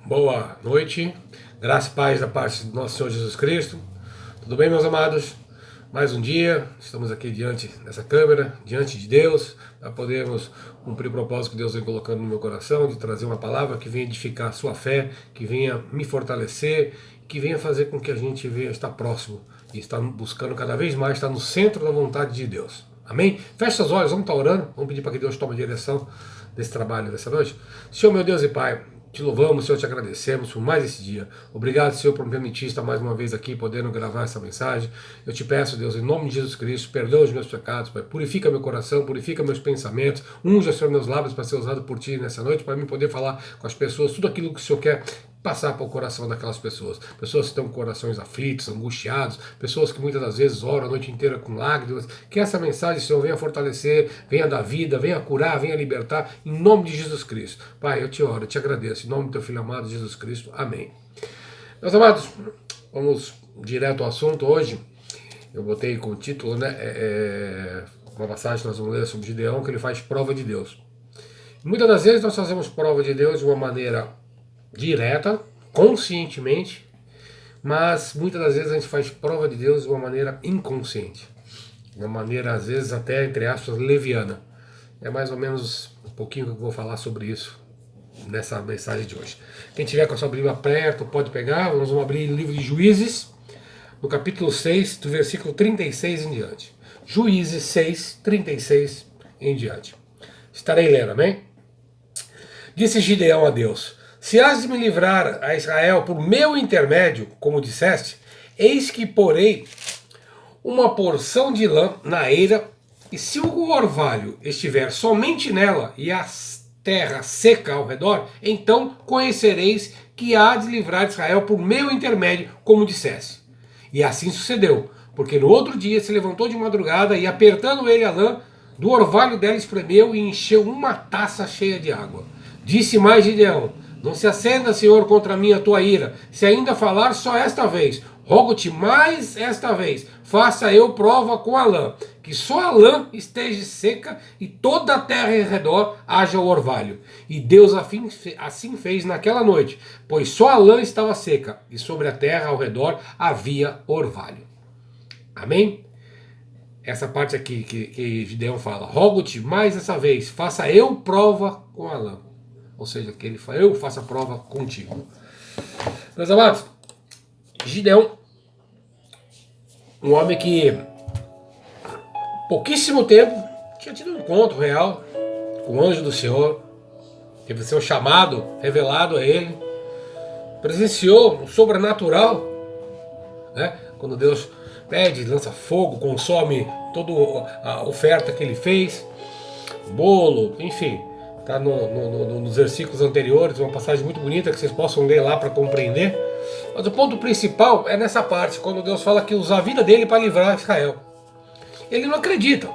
Boa noite, graça e paz da parte do nosso Senhor Jesus Cristo. Tudo bem, meus amados? Mais um dia, estamos aqui diante dessa câmera, diante de Deus, para podermos cumprir o propósito que Deus vem colocando no meu coração, de trazer uma palavra que venha edificar a sua fé, que venha me fortalecer, que venha fazer com que a gente venha estar próximo e estar buscando cada vez mais, estar no centro da vontade de Deus. Amém? Feche seus olhos, vamos estar orando, vamos pedir para que Deus tome a direção desse trabalho dessa noite. Senhor, meu Deus e Pai, te louvamos, Senhor, te agradecemos por mais esse dia. Obrigado, Senhor, por me permitir estar mais uma vez aqui, podendo gravar essa mensagem. Eu te peço, Deus, em nome de Jesus Cristo, perdoa os meus pecados, Pai. Purifica meu coração, purifica meus pensamentos. Unja, Senhor, meus lábios para ser usado por Ti nessa noite, para mim poder falar com as pessoas tudo aquilo que o Senhor quer passar para o coração daquelas pessoas. Pessoas que estão com corações aflitos, angustiados, pessoas que muitas das vezes oram a noite inteira com lágrimas. Que essa mensagem, Senhor, venha fortalecer, venha dar vida, venha curar, venha libertar, em nome de Jesus Cristo. Pai, eu te oro, eu te agradeço, em nome do teu Filho amado, Jesus Cristo. Amém. Meus amados, vamos direto ao assunto hoje. Eu botei como título, uma passagem que nós vamos ler sobre Gideão, que ele faz prova de Deus. Muitas das vezes nós fazemos prova de Deus de uma maneira direta, conscientemente, mas muitas das vezes a gente faz prova de Deus de uma maneira inconsciente, de uma maneira às vezes até, entre aspas, leviana. É mais ou menos um pouquinho que eu vou falar sobre isso nessa mensagem de hoje. Quem tiver com a sua Bíblia perto pode pegar. Nós vamos abrir o livro de Juízes, no capítulo 6, do versículo 36 em diante. Juízes 6, 36 em diante. Estarei lendo, amém? Disse Gideão a Deus: se has de me livrar a Israel por meu intermédio, como disseste, eis que porei uma porção de lã na eira, e se o orvalho estiver somente nela e a terra seca ao redor, então conhecereis que há de livrar Israel por meu intermédio, como disseste. E assim sucedeu, porque no outro dia se levantou de madrugada e, apertando ele a lã, do orvalho dela espremeu e encheu uma taça cheia de água. Disse mais Gideão: não se acenda, Senhor, contra mim a tua ira, se ainda falar só esta vez. Rogo-te mais esta vez, faça eu prova com a lã, que só a lã esteja seca e toda a terra em redor haja o orvalho. E Deus assim fez naquela noite, pois só a lã estava seca e sobre a terra ao redor havia orvalho. Amém? Essa parte aqui que Gideão fala: rogo-te mais essa vez, faça eu prova com a lã. Ou seja, que ele fala: eu faço a prova contigo. Meus amados, Gideão, um homem que pouquíssimo tempo tinha tido um encontro real com o anjo do Senhor, teve seu chamado revelado a ele, presenciou o sobrenatural, né? Quando Deus pede, lança fogo, consome toda a oferta que ele fez, bolo, enfim. Está nos versículos anteriores, uma passagem muito bonita que vocês possam ler lá para compreender. Mas o ponto principal é nessa parte, quando Deus fala que usa a vida dele para livrar Israel. Ele não acredita.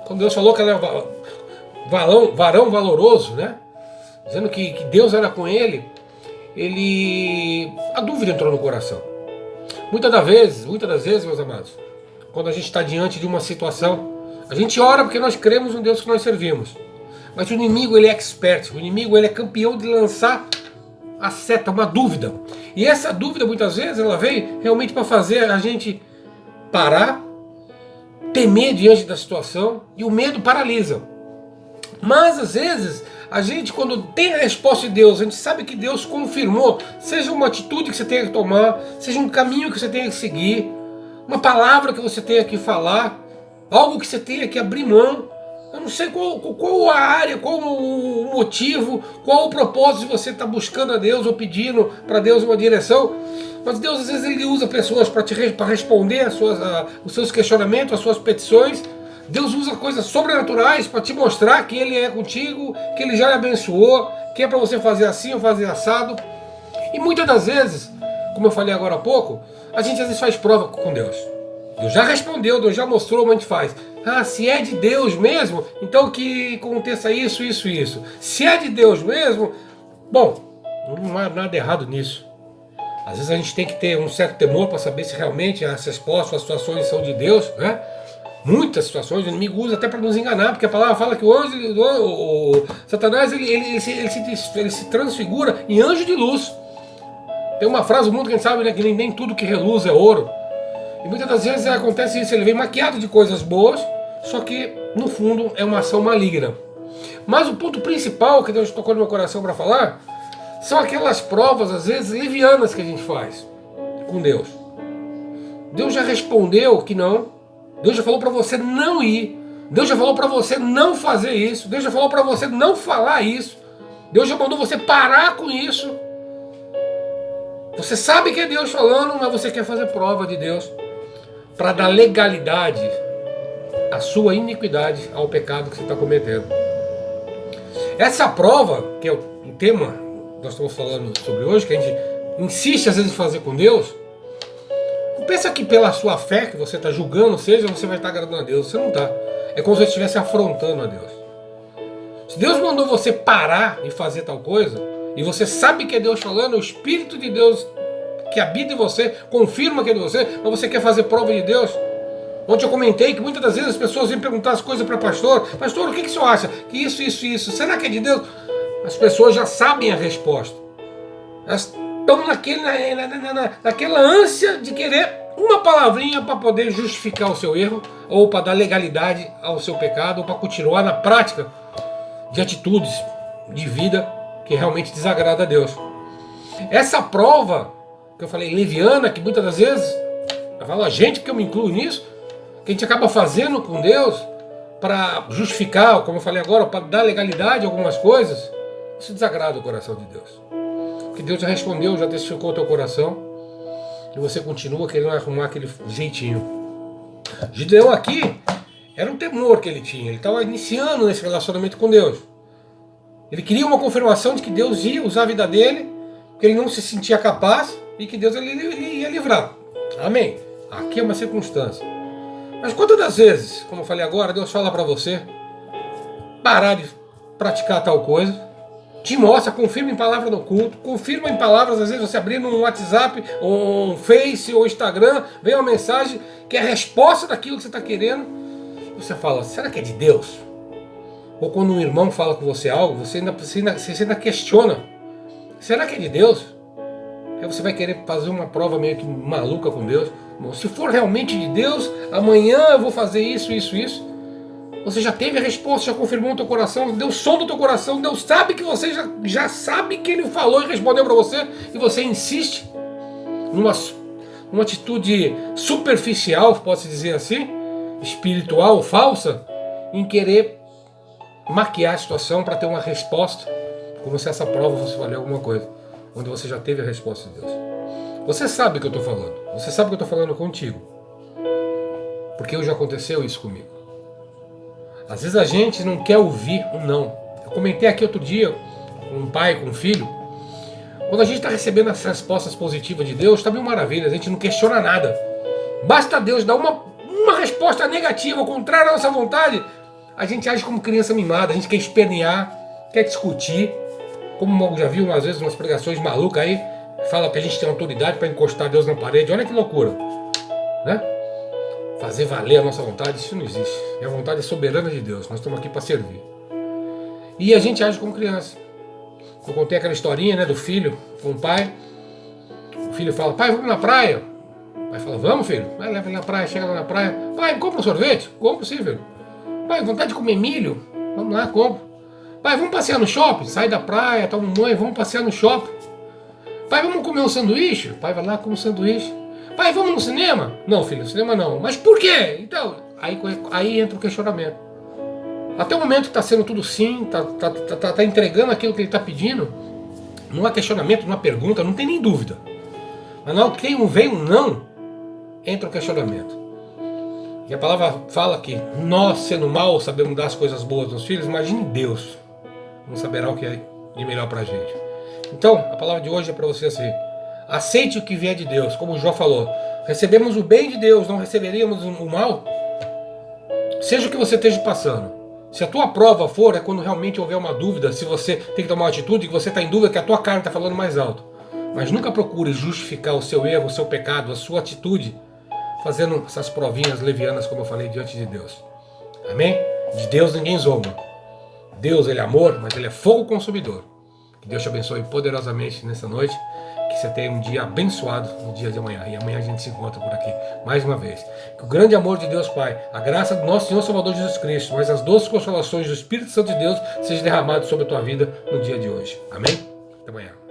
Quando Deus falou que ele era varão valoroso, né? Dizendo que Deus era com ele, a dúvida entrou no coração. Muitas das vezes, meus amados, quando a gente está diante de uma situação, a gente ora porque nós cremos no Deus que nós servimos. Mas o inimigo, ele é expert, o inimigo, ele é campeão de lançar a seta, uma dúvida. E essa dúvida, muitas vezes, ela vem realmente para fazer a gente parar, temer diante da situação, e o medo paralisa. Mas, às vezes, a gente, quando tem a resposta de Deus, a gente sabe que Deus confirmou, seja uma atitude que você tenha que tomar, seja um caminho que você tenha que seguir, uma palavra que você tenha que falar, algo que você tenha que abrir mão. Eu não sei qual a área, qual o motivo, qual o propósito de você estar buscando a Deus ou pedindo para Deus uma direção. Mas Deus, às vezes, ele usa pessoas para responder os seus questionamentos, as suas petições. Deus usa coisas sobrenaturais para te mostrar que Ele é contigo, que Ele já lhe abençoou, que é para você fazer assim ou fazer assado. E muitas das vezes, como eu falei agora há pouco, a gente às vezes faz prova com Deus. Deus já respondeu, Deus já mostrou como a gente faz. Ah, se é de Deus mesmo, então que aconteça isso, isso, isso. Se é de Deus mesmo, bom, não há nada errado nisso. Às vezes a gente tem que ter um certo temor para saber se realmente as respostas, as situações são de Deus, né? Muitas situações o inimigo usa até para nos enganar, porque a palavra fala que o anjo, o Satanás, ele se transfigura em anjo de luz. Tem uma frase do mundo que a gente sabe, né, que nem tudo que reluz é ouro. E muitas das vezes acontece isso, ele vem maquiado de coisas boas, só que no fundo é uma ação maligna. Mas o ponto principal que Deus tocou no meu coração para falar são aquelas provas, às vezes, levianas que a gente faz com Deus. Deus já respondeu que não. Deus já falou para você não ir. Deus já falou para você não fazer isso. Deus já falou para você não falar isso. Deus já mandou você parar com isso. Você sabe que é Deus falando, mas você quer fazer prova de Deus para dar legalidade à sua iniquidade, ao pecado que você está cometendo. Essa prova, que é o tema que nós estamos falando sobre hoje, que a gente insiste às vezes em fazer com Deus, não pensa que pela sua fé que você está julgando, seja, você vai estar agradando a Deus. Você não está. É como se você estivesse afrontando a Deus. Se Deus mandou você parar e fazer tal coisa, e você sabe que é Deus falando, o Espírito de Deus que habita em você, confirma que é de você, mas você quer fazer prova de Deus. Ontem eu comentei que muitas das vezes as pessoas vêm perguntar as coisas para pastor. Pastor, o que o senhor acha? Que isso. Será que é de Deus? As pessoas já sabem a resposta. Elas estão naquela ânsia de querer uma palavrinha para poder justificar o seu erro, ou para dar legalidade ao seu pecado, ou para continuar na prática de atitudes de vida que realmente desagrada a Deus. Essa prova que eu falei, leviana, que muitas das vezes, eu falo a gente, porque eu me incluo nisso, que a gente acaba fazendo com Deus para justificar, como eu falei agora, para dar legalidade a algumas coisas, isso desagrada o coração de Deus. Porque Deus já respondeu, já testificou o teu coração, e você continua querendo arrumar aquele jeitinho. Gideão aqui era um temor que ele tinha, ele estava iniciando nesse relacionamento com Deus. Ele queria uma confirmação de que Deus ia usar a vida dele, que ele não se sentia capaz e que Deus ele ia livrar. Amém. Aqui é uma circunstância. Mas quantas das vezes, como eu falei agora, Deus fala para você parar de praticar tal coisa, te mostra, confirma em palavra no culto, confirma em palavras, às vezes você abrindo um WhatsApp, ou um Face, ou Instagram, vem uma mensagem que é a resposta daquilo que você está querendo, você fala, será que é de Deus? Ou quando um irmão fala com você algo, você ainda questiona, será que é de Deus? Aí você vai querer fazer uma prova meio que maluca com Deus. Bom, se for realmente de Deus, amanhã eu vou fazer isso. Você já teve a resposta, já confirmou no teu coração, deu som do teu coração, Deus sabe que você já sabe que Ele falou e respondeu para você, e você insiste numa atitude superficial, pode-se dizer assim, espiritual, falsa, em querer maquiar a situação para ter uma resposta, como se essa prova fosse valer alguma coisa, onde você já teve a resposta de Deus. Você sabe o que eu estou falando, você sabe que eu estou falando contigo, porque hoje aconteceu isso comigo. Às vezes a gente não quer ouvir um não. Eu comentei aqui outro dia com um pai, com um filho, quando a gente está recebendo as respostas positivas de Deus, está mil maravilhas, a gente não questiona nada. Basta Deus dar uma resposta negativa, ao contrário da nossa vontade, a gente age como criança mimada, a gente quer espernear, quer discutir, como já viu às vezes umas pregações malucas aí, fala que a gente tem autoridade para encostar Deus na parede, olha que loucura, né? Fazer valer a nossa vontade, isso não existe. E a vontade é soberana de Deus, nós estamos aqui para servir. E a gente age como criança. Eu contei aquela historinha, né, do filho com o pai. O filho fala, pai, vamos na praia. O pai fala, vamos, filho. Vai, leva ele na praia, chega lá na praia. Pai, compra um sorvete? Compra sim, filho. Pai, vontade de comer milho? Vamos lá, compra. Pai, vamos passear no shopping? Sai da praia, toma um banho, vamos passear no shopping. Pai, vamos comer um sanduíche? O pai vai lá, come um sanduíche. Pai, vamos no cinema? Não, filho, no cinema não. Mas por quê? Então, aí entra o questionamento. Até o momento que está sendo tudo sim, tá entregando aquilo que ele está pedindo, não há questionamento, não há pergunta, não tem nem dúvida. Mas não, quem vem um não, entra o questionamento. E a palavra fala que nós, sendo mal, sabemos dar as coisas boas aos filhos, imagine Deus, não saberá o que é de melhor para a gente. Então, a palavra de hoje é para você assim, aceite o que vier de Deus, como o Jó falou, recebemos o bem de Deus, não receberíamos o mal? Seja o que você esteja passando. Se a tua prova for, é quando realmente houver uma dúvida, se você tem que tomar uma atitude, que você está em dúvida, que a tua carne está falando mais alto. Mas nunca procure justificar o seu erro, o seu pecado, a sua atitude, fazendo essas provinhas levianas, como eu falei, diante de Deus. Amém? De Deus ninguém zomba. Deus, Ele é amor, mas Ele é fogo consumidor. Que Deus te abençoe poderosamente nessa noite. Que você tenha um dia abençoado no dia de amanhã. E amanhã a gente se encontra por aqui mais uma vez. Que o grande amor de Deus Pai, a graça do nosso Senhor Salvador Jesus Cristo, mas as doces consolações do Espírito Santo de Deus seja derramado sobre a tua vida no dia de hoje. Amém? Até amanhã.